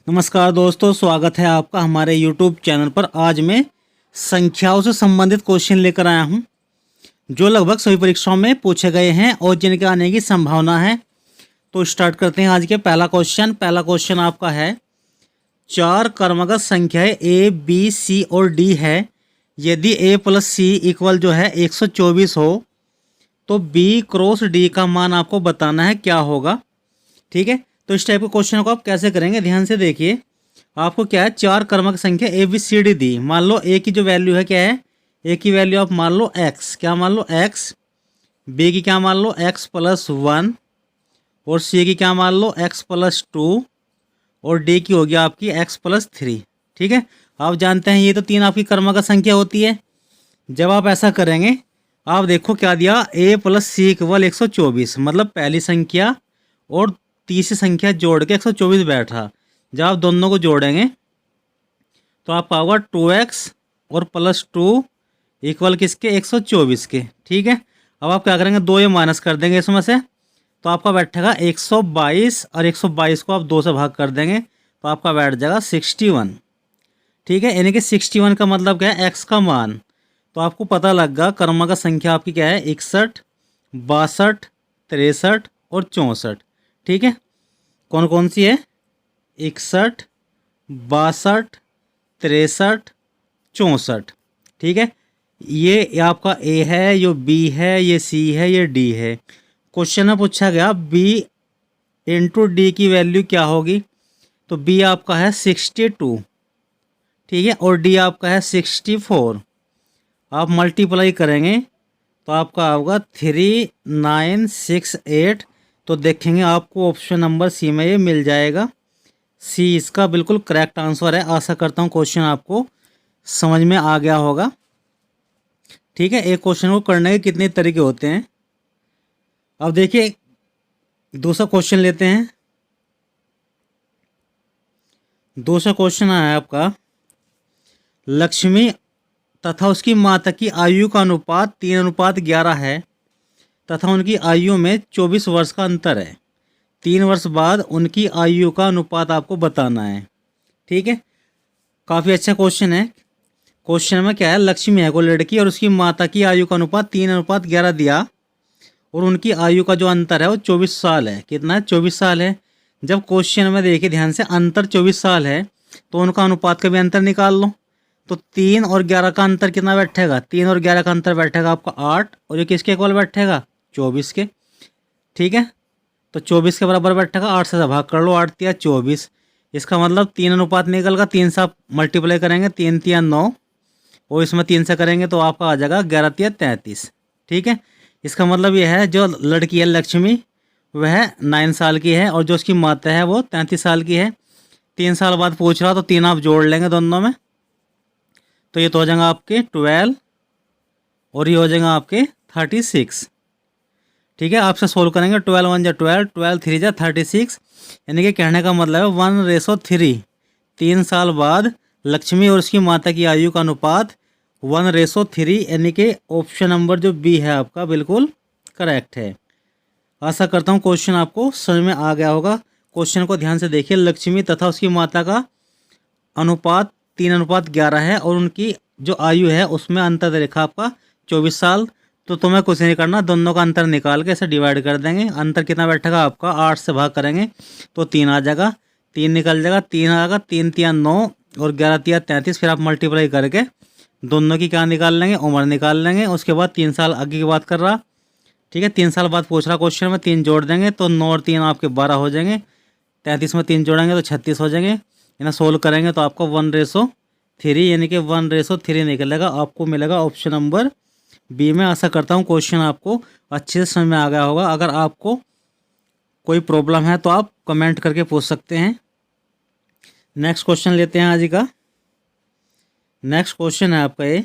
नमस्कार दोस्तों, स्वागत है आपका हमारे YouTube चैनल पर। आज मैं संख्याओं से संबंधित क्वेश्चन लेकर आया हूं जो लगभग सभी परीक्षाओं में पूछे गए हैं और जिनके आने की संभावना है। तो स्टार्ट करते हैं आज के पहला क्वेश्चन आपका है, चार क्रमगत संख्याएं A, B, C और D है। यदि A प्लस C इक्वल जो है 124 हो तो B क्रॉस D का मान आपको बताना है, क्या होगा। ठीक है, तो इस टाइप के क्वेश्चन को आप कैसे करेंगे, ध्यान से देखिए। आपको क्या है, चार क्रमक संख्या ए बी सी डी दी। मान लो ए की जो वैल्यू है क्या है, ए की वैल्यू आप मान लो एक्स, क्या मान लो एक्स। बी की क्या मान लो एक्स प्लस 1 और सी की क्या मान लो एक्स प्लस 2 और डी की होगी आपकी एक्स प्लस 3। ठीक है, आप जानते हैं ये तो तीन आपकी क्रमक संख्या होती है। जब आप ऐसा करेंगे, आप देखो क्या दिया, ए प्लस सी इक्वल 124, मतलब पहली संख्या और तीसरी संख्या जोड़ के 124 बैठा। जब आप दोनों को जोड़ेंगे तो आपका होगा 2x और प्लस 2 इक्वल किसके, 124 के। ठीक है, अब आप क्या करेंगे, दो ये माइनस कर देंगे इसमें से, तो आपका बैठेगा 122 और 122 को आप 2 से भाग कर देंगे तो आपका बैठ जाएगा 61। ठीक है, यानी कि 61 का मतलब क्या है, x का मान। तो आपको पता लग गया क्रमांक संख्या आपकी क्या है, 61, 62, 63 और 64। ठीक है, कौन कौन सी है, 61, 62, 63, 64। ठीक है, ये आपका ए है, ये बी है, ये सी है, ये डी है। क्वेश्चन में पूछा गया बी इंटू डी की वैल्यू क्या होगी, तो बी आपका है 62, ठीक है, और डी आपका है 64। आप मल्टीप्लाई करेंगे तो आपका होगा 3968। तो देखेंगे आपको ऑप्शन नंबर सी में ये मिल जाएगा। सी इसका बिल्कुल करेक्ट आंसर है। आशा करता हूँ क्वेश्चन आपको समझ में आ गया होगा। ठीक है, एक क्वेश्चन को करने के कितने तरीके होते हैं। अब देखिए दूसरा क्वेश्चन लेते हैं। दूसरा क्वेश्चन है आपका, लक्ष्मी तथा उसकी माता की आयु का अनुपात 3:11 है तथा उनकी आयु में 24 वर्ष का अंतर है। 3 वर्ष बाद उनकी आयु का अनुपात आपको बताना है। ठीक है, काफ़ी अच्छा क्वेश्चन है। क्वेश्चन में क्या है, लक्ष्मी है को लड़की और उसकी माता की आयु का अनुपात 3:11 दिया और उनकी आयु का जो अंतर है वो 24 साल है। कितना है, 24 साल है। जब क्वेश्चन में देखिए ध्यान से, अंतर 24 साल है तो उनका अनुपात का भी अंतर निकाल लो। तो 3 और 11 का अंतर कितना बैठेगा, 3 और 11 का अंतर बैठेगा आपका 8 और ये किसके इक्वल बैठेगा, 24 के। ठीक है, तो 24 के बराबर बैठेगा, 8 से भाग कर लो, 8 तिया 24। इसका मतलब 3 अनुपात निकल का, 3 से आप मल्टीप्लाई करेंगे, 3 तिया 9 और इसमें 3 से करेंगे तो आपका आ जाएगा 11 तिया 33। ठीक है, इसका मतलब यह है जो लड़की है लक्ष्मी वह 9 साल की है और जो उसकी माता है वो 33 साल की है। 3 साल बाद पूछ रहा तो 3 आप जोड़ लेंगे दोनों में, तो ये तो हो जाएगा आपके 12 और ये हो जाएगा आपके 36। ठीक है, आपसे सोल्व करेंगे, 12 1 जा 12, 12 3 जा 36, यानी कि कहने का मतलब है 1:3। 3 साल बाद लक्ष्मी और उसकी माता की आयु का अनुपात 1:3, यानी कि ऑप्शन नंबर जो बी है आपका बिल्कुल करेक्ट है। आशा करता हूँ क्वेश्चन आपको समझ में आ गया होगा। क्वेश्चन को ध्यान से देखिए, लक्ष्मी तथा उसकी माता का अनुपात 3:11 है और उनकी जो आयु है उसमें अंतर रेखा आपका 24 साल। तो तुम्हें कुछ नहीं करना, दोनों का अंतर निकाल के इसे डिवाइड कर देंगे। अंतर कितना बैठेगा आपका, 8 से भाग करेंगे तो 3 आ जाएगा, 3 निकल जाएगा, 3 आ जाएगा, 3 तिया 9 और 11 तिया 33। फिर आप मल्टीप्लाई करके दोनों की क्या निकाल लेंगे, उम्र निकाल लेंगे। उसके बाद 3 साल आगे की बात कर रहा। ठीक है, 3 साल बाद पूछ रहा क्वेश्चन में, 3 जोड़ देंगे तो 9 और 3 आपके 12 हो जाएंगे, 33 में 3 जोड़ेंगे तो 36 हो जाएंगे। इन्हें सोल्व करेंगे तो आपको 1:3 यानी कि 1:3 निकलेगा। आपको मिलेगा ऑप्शन नंबर बी में। आशा करता हूँ क्वेश्चन आपको अच्छे से समझ में आ गया होगा। अगर आपको कोई प्रॉब्लम है तो आप कमेंट करके पूछ सकते हैं। नेक्स्ट क्वेश्चन लेते हैं आज का। नेक्स्ट क्वेश्चन है आपका ये,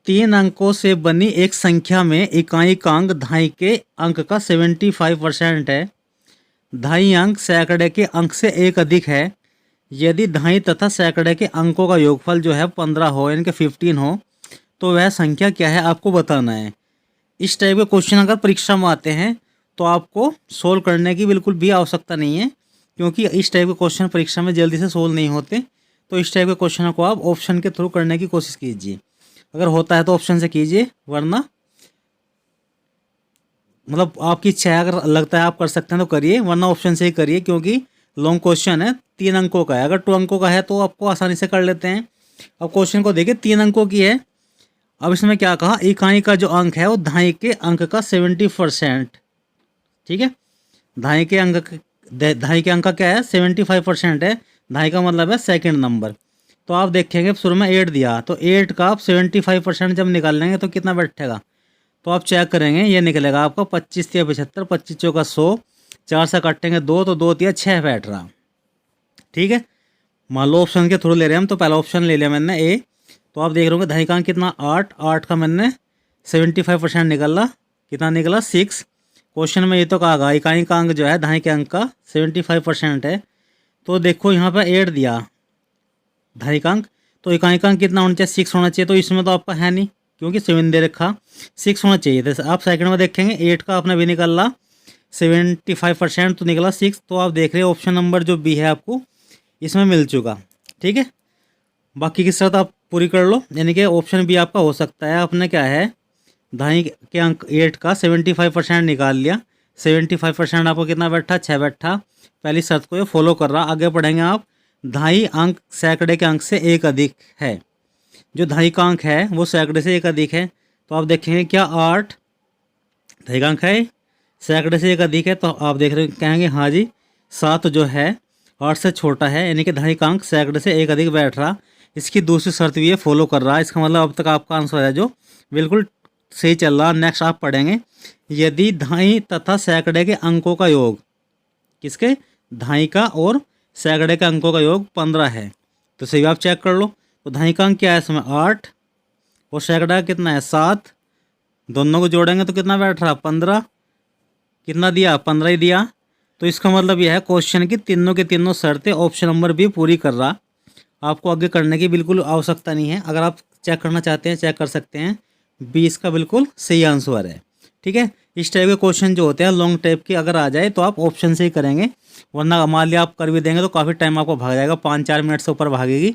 3 अंकों से बनी एक संख्या में इकाई धाई के अंक का 75% है। धाई अंक सैकड़े के अंक से एक अधिक है। यदि धाई तथा सैकड़े के अंकों का योगफल जो है 15 हो, यानी कि 15 हो, तो वह संख्या क्या है आपको बताना है। इस टाइप के क्वेश्चन अगर परीक्षा में आते हैं तो आपको सोल्व करने की बिल्कुल भी आवश्यकता नहीं है। क्योंकि इस टाइप के क्वेश्चन परीक्षा में जल्दी से सोल्व नहीं होते। तो इस टाइप के क्वेश्चन को आप ऑप्शन के थ्रू करने की कोशिश कीजिए। अगर होता है तो ऑप्शन से कीजिए, वरना मतलब आपकी इच्छा है, अगर लगता है आप कर सकते हैं तो करिए, वरना ऑप्शन से ही करिए, क्योंकि लॉन्ग क्वेश्चन है, 3 अंकों का है। अगर 2 अंकों का है तो आपको आसानी से कर लेते हैं। अब क्वेश्चन को देखिए, 3 अंकों की है। अब इसमें क्या कहा, इकाई का जो अंक है वो दहाई के अंक का 70%। ठीक है, दहाई के अंक का क्या है, 75% है। दहाई का मतलब है सेकंड नंबर। तो आप देखेंगे शुरू में 8 दिया, तो 8 का आप 75% जब निकाल लेंगे तो कितना बैठेगा, तो आप चेक करेंगे, ये निकलेगा आपका 25 या 75, 25 चौका 100, 4 से काटेंगे 2, तो 2 या 6 बैठ रहा। ठीक है, मान लो ऑप्शन के थ्रू ले रहे हैं हम, तो पहला ऑप्शन ले लिया मैंने ए। तो आप देख रहे होंगे दहाई का अंक कितना 8, 8 का मैंने 75% निकला, कितना निकला 6। क्वेश्चन में ये तो कहा इकाई का अंक जो है दहाई के अंक का 75% है। तो देखो यहाँ पर 8 दिया दहाई का अंक, तो इकाई का अंक कितना होना चाहिए, 6 होना चाहिए। तो इसमें तो आपका है नहीं, क्योंकि 7 दे रखा, 6 होना चाहिए। तो आप सेकंड में देखेंगे 8 का आपने भी निकाला 75%, तो निकला 6। तो आप देख रहे हैं ऑप्शन नंबर जो बी है आपको इसमें मिल चुका। ठीक है, बाकी की शर्त आप पूरी कर लो, यानी कि ऑप्शन बी आपका हो सकता है। आपने क्या है, दहाई के अंक 8 का 75% निकाल लिया, 75% आपको कितना बैठा, 6 बैठा। पहली शर्त को ये फॉलो कर रहा। आगे पढ़ेंगे आप, दहाई अंक सैकड़े के अंक से एक अधिक है। जो दहाई का अंक है वो सैकड़े से एक अधिक है। तो आप देखेंगे क्या 8 दहाई का अंक है, सैकड़े से एक अधिक है, तो आप देख रहे कहेंगे हाँ जी। 7 जो है 8 से छोटा है, यानी कि दहाई का अंक सैकड़े से एक अधिक बैठ रहा। इसकी दूसरी शर्त भी ये फॉलो कर रहा है। इसका मतलब अब तक आपका आंसर है जो बिल्कुल सही चल रहा। नेक्स्ट आप पढ़ेंगे, यदि दहाई तथा सैकड़े के अंकों का योग, किसके, दहाई का और सैकड़े के अंकों का योग 15 है, तो सही आप चेक कर लो। तो दहाई का अंक क्या है इसमें 8, और सैकड़ा कितना है 7, दोनों को जोड़ेंगे तो कितना बैठ रहा 15, कितना दिया 15 ही दिया। तो इसका मतलब यह है क्वेश्चन की तीनों के तीनों शर्तें ऑप्शन नंबर बी पूरी कर रहा। आपको आगे करने की बिल्कुल आवश्यकता नहीं है। अगर आप चेक करना चाहते हैं चेक कर सकते हैं, बी इसका बिल्कुल सही आंसर है। ठीक है, इस टाइप के क्वेश्चन जो होते हैं लॉन्ग टाइप के अगर आ जाए तो आप ऑप्शन से ही करेंगे, वरना मान लिया आप कर भी देंगे तो काफ़ी टाइम आपको भाग जाएगा, 5-4 मिनट से ऊपर भागेगी।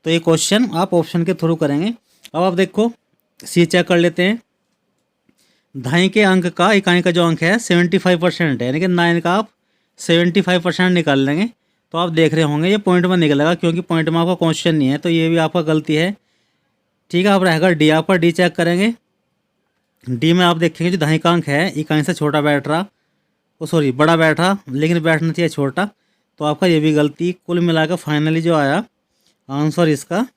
तो ये क्वेश्चन आप ऑप्शन के थ्रू करेंगे। अब आप देखो सी चेक कर लेते हैं। दहाई के अंक का इकाई का जो अंक है 75% है, यानी कि 9 का आप 75% निकाल लेंगे। तो आप देख रहे होंगे ये पॉइंट में निकलेगा, क्योंकि पॉइंट में आपका क्वेश्चन नहीं है, तो ये भी आपका गलती है। ठीक है, आप रहेगा डी, आपका डी चेक करेंगे। डी में आप देखेंगे जो दहाई का अंक है इकाई से छोटा बैठ रहा, ओ सॉरी बड़ा बैठ रहा, लेकिन बैठना चाहिए छोटा। तो आपका ये भी गलती। कुल मिलाकर फाइनली जो आया आंसर इसका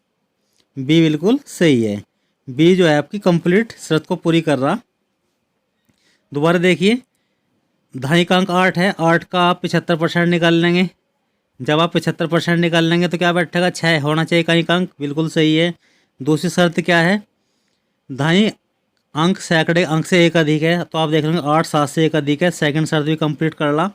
बी बिल्कुल सही है। बी जो है आपकी कंप्लीट शर्त को पूरी कर रहा। दोबारा देखिए, दहाई का अंक 8 है, 8 का आप 75% निकाल लेंगे। जब आप 75% निकाल लेंगे तो क्या बैठेगा 6 होना चाहिए इकाई का अंक, बिल्कुल सही है। दूसरी शर्त क्या है, दहाई अंक सैकड़े अंक से एक अधिक है, तो आप देख लेंगे 8 7 से एक अधिक है। सेकंड शर्त भी कंप्लीट कर ला।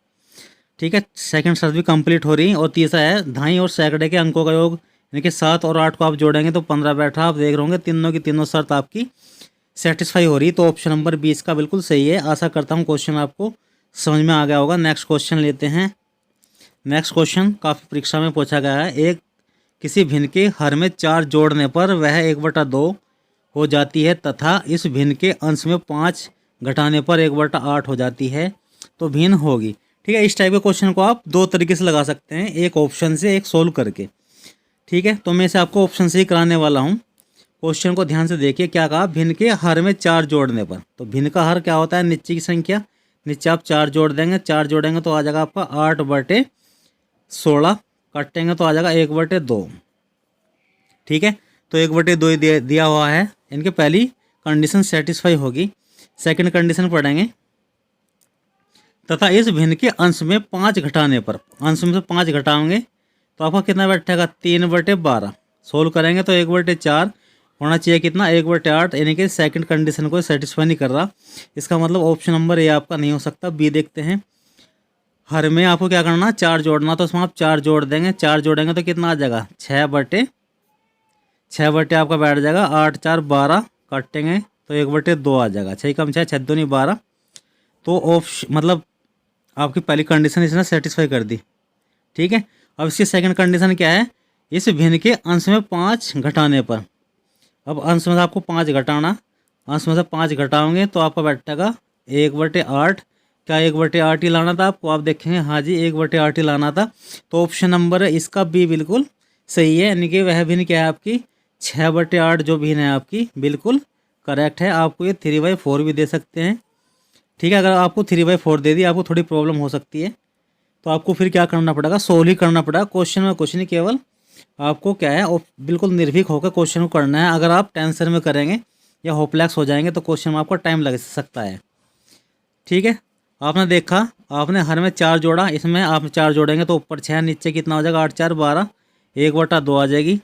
ठीक है, सेकंड शर्त भी कंप्लीट हो रही। और तीसरा है दहाई और सैकड़े के अंकों का योग, यानी कि 7 और 8 को आप जोड़ेंगे तो 15 बैठा। आप देख रहे होंगे तीनों की तीनों शर्त आपकी सेटिस्फाई हो रही। तो ऑप्शन नंबर 20 का बिल्कुल सही है। आशा करता हूँ क्वेश्चन आपको समझ में आ गया होगा। नेक्स्ट क्वेश्चन लेते हैं। नेक्स्ट क्वेश्चन काफ़ी परीक्षा में पूछा गया है। एक किसी भिन्न के हर में 4 जोड़ने पर वह 1/2 हो जाती है, तथा इस भिन्न के अंश में 5 घटाने पर 1/8 हो जाती है, तो भिन्न होगी। ठीक है, इस टाइप के क्वेश्चन को आप 2 तरीके से लगा सकते हैं, एक ऑप्शन से, एक सोल्व करके। ठीक है, तो मैं इसे आपको ऑप्शन से ही कराने वाला हूँ। क्वेश्चन को ध्यान से देखिए, क्या कहा, भिन्न के हर में 4 जोड़ने पर। तो भिन्न का हर क्या होता है, नीचे की संख्या, नीचे आप 4 जोड़ देंगे, 4 जोड़ेंगे तो आ जाएगा आपका 8/16, काटेंगे तो आ जाएगा 1/2। ठीक है, तो 1/2 ही दिया हुआ है, इनके पहली कंडीशन सेटिस्फाई होगी। सेकंड कंडीशन पढ़ेंगे, तथा इस भिन्न के अंश में 5 घटाने पर, अंश में से 5 घटाओगे तो आपका कितना बैठेगा 3/12। सोल्व करेंगे तो 1/4 होना चाहिए, कितना 1/8, यानी कि सेकंड कंडीशन को सेटिस्फाई नहीं कर रहा। इसका मतलब ऑप्शन नंबर ए आपका नहीं हो सकता। बी देखते हैं। हर में आपको क्या करना, 4 जोड़ना, तो उसमें आप 4 जोड़ देंगे, 4 जोड़ेंगे तो कितना आ जाएगा 6/6 आपका बैठ जाएगा, 8 4 12, काटेंगे तो 1/2 आ जाएगा। 6 कम 6 6 दूनी 12। तो ऑप्शन मतलब आपकी पहली कंडीशन इसने सेटिस्फाई कर दी। ठीक है। अब इसकी सेकंड कंडीशन क्या है, इस भिन्न के अंश में 5 घटाने पर। अब अंश में से आपको 5 घटाना, अंश में से 5 घटाओगे तो आपका बैठेगा 1/8। क्या 1/8 ही लाना था आपको? आप देखेंगे हाँ जी 1/8 ही लाना था। तो ऑप्शन नंबर है इसका बी बिल्कुल सही है, यानी कि वह भिन्न क्या है आपकी 6/8 जो भिन्न है आपकी बिल्कुल करेक्ट है। आपको ये 3/4 भी दे सकते हैं, ठीक है। अगर आपको 3/4 दे दी आपको थोड़ी प्रॉब्लम हो सकती है, तो आपको फिर क्या करना पड़ेगा, सोल्व ही करना पड़ेगा। क्वेश्चन में कुछ नहीं, केवल आपको क्या है और बिल्कुल निर्भीक होकर क्वेश्चन को करना है। अगर आप टेंशन में करेंगे या होपलेस हो जाएंगे तो क्वेश्चन में आपको टाइम लग सकता है, ठीक है। आपने देखा, आपने हर में 4 जोड़ा, इसमें आप 4 जोड़ेंगे तो ऊपर 6, नीचे कितना हो जाएगा 8 4 12, 1/2 आ जाएगी।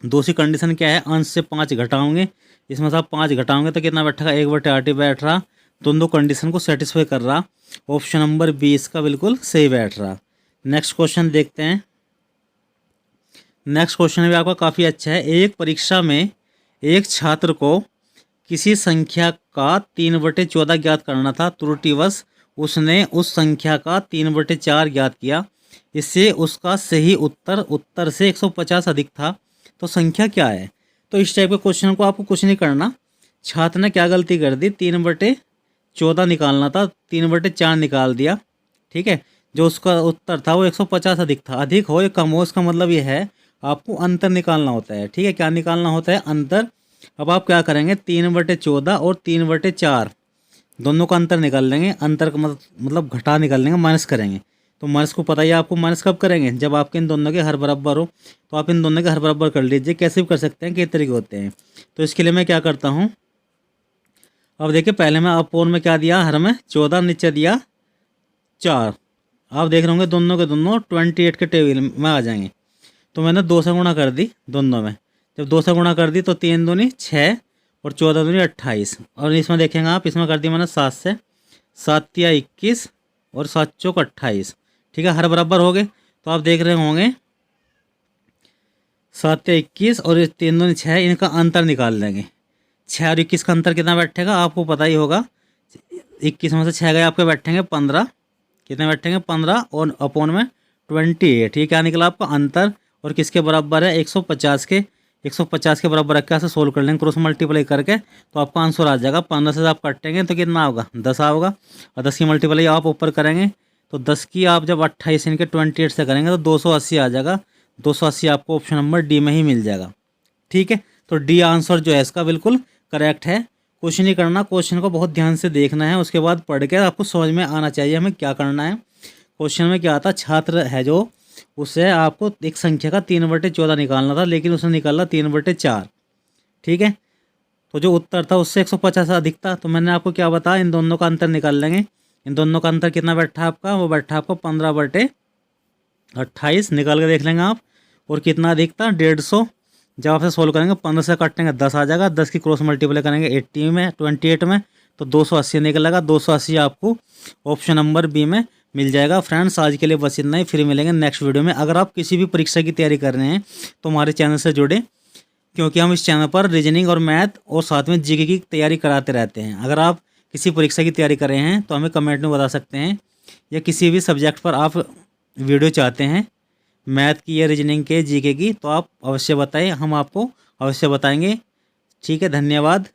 दूसरी कंडीशन क्या है, अंश से 5 घटाओगे, इसमें से आप 5 घटाओगे तो कितना बैठेगा 1/8 ही बैठ रहा। दोनों कंडीशन को सेटिस्फाई कर रहा। ऑप्शन नंबर 20 का बिल्कुल सही बैठ रहा। नेक्स्ट क्वेश्चन देखते हैं। नेक्स्ट क्वेश्चन भी आपका काफ़ी अच्छा है। एक परीक्षा में एक छात्र को किसी संख्या का 3/14 ज्ञात करना था, त्रुटिवश उसने उस संख्या का 3/4 ज्ञात किया। इससे उसका सही उत्तर से 150 अधिक था, तो संख्या क्या है? तो इस टाइप के क्वेश्चन को आपको कुछ नहीं करना। छात्र ने क्या गलती कर दी, 3/14 निकालना था, 3/4 निकाल दिया, ठीक है। जो उसका उत्तर था वो 150 अधिक था। अधिक हो या कम हो इसका मतलब ये है आपको अंतर निकालना होता है, ठीक है। क्या निकालना होता है? अंतर। अब आप क्या करेंगे, 3/14 और 3/4 दोनों का अंतर निकाल लेंगे। अंतर का मतलब घटा निकाल लेंगे, माइनस करेंगे। तो माइनस को पता ही है आपको, माइनस कब करेंगे, जब आपके इन दोनों के हर बराबर हो। तो आप इन दोनों के हर बराबर कर लीजिए। कैसे भी कर सकते हैं, कई तरीके होते हैं। तो इसके लिए मैं क्या करता हूँ, अब देखिए पहले मैं अपोन में क्या दिया, हर में 14, नीचे दिया 4। आप देख रहे होंगे दोनों के दोनों 28 के टेबल में आ जाएंगे। तो मैंने 2 से गुणा कर दी दोनों में। जब 2 से गुणा कर दी तो 3 दूनी 6 और 14 दूनी 28। और इसमें देखेंगे आप, इसमें कर दी मैंने 7 से, 7 या 21 और 7 चौक 28, ठीक है। हर बराबर हो गए। तो आप देख रहे होंगे 7 या 21 और 3 दूनी 6, इनका अंतर निकाल देंगे। 6 और 21 का अंतर कितना बैठेगा आपको पता ही होगा। 21 में से 6 गए आपके बैठेंगे 15, कितने बैठेंगे 15 और अपोन में 28। ये क्या निकला आपका अंतर, और किसके बराबर है 150 के। 150 के बराबर रख के ऐसे सोल्व कर लेंगे क्रॉस मल्टीप्लाई करके, तो आपका आंसर आ जाएगा। 15 से आप काटेंगे तो कितना होगा 10 होगा, और 10 की मल्टीप्लाई आप ऊपर करेंगे तो 10 की आप जब 28 इनके 28 से करेंगे तो 280 आ जाएगा। 280 आपको ऑप्शन नंबर डी में ही मिल जाएगा, ठीक है। तो डी आंसर जो है इसका बिल्कुल करेक्ट है। कुछ नहीं करना, क्वेश्चन को बहुत ध्यान से देखना है, उसके बाद पढ़ के आपको समझ में आना चाहिए हमें क्या करना है। क्वेश्चन में क्या आता, छात्र है जो, उससे आपको एक संख्या का 3/14 निकालना था, लेकिन उसने निकाला 3/4, ठीक है। तो जो उत्तर था उससे 150 अधिक था। तो मैंने आपको क्या बताया, इन दोनों का अंतर निकाल लेंगे। इन दोनों का अंतर कितना बैठा आपका, वो बैठा आपका 15/28 निकाल के देख लेंगे आप। और कितना अधिक था 150। जब आप से सोल्व करेंगे 15 से काटेंगे 10 आ जाएगा, 10 की क्रॉस मल्टीप्लाई करेंगे 28 में तो 280 निकलेगा। 280 आपको ऑप्शन नंबर बी में मिल जाएगा। फ्रेंड्स आज के लिए बस इतना ही, फिर मिलेंगे नेक्स्ट वीडियो में। अगर आप किसी भी परीक्षा की तैयारी कर रहे हैं तो हमारे चैनल से जुड़े, क्योंकि हम इस चैनल पर रीजनिंग और मैथ और साथ में जीके की तैयारी कराते रहते हैं। अगर आप किसी परीक्षा की तैयारी कर रहे हैं तो हमें कमेंट में बता सकते हैं, या किसी भी सब्जेक्ट पर आप वीडियो चाहते हैं, मैथ की या रीजनिंग के जीके की, तो आप अवश्य बताएं, हम आपको अवश्य बताएंगे, ठीक है। धन्यवाद।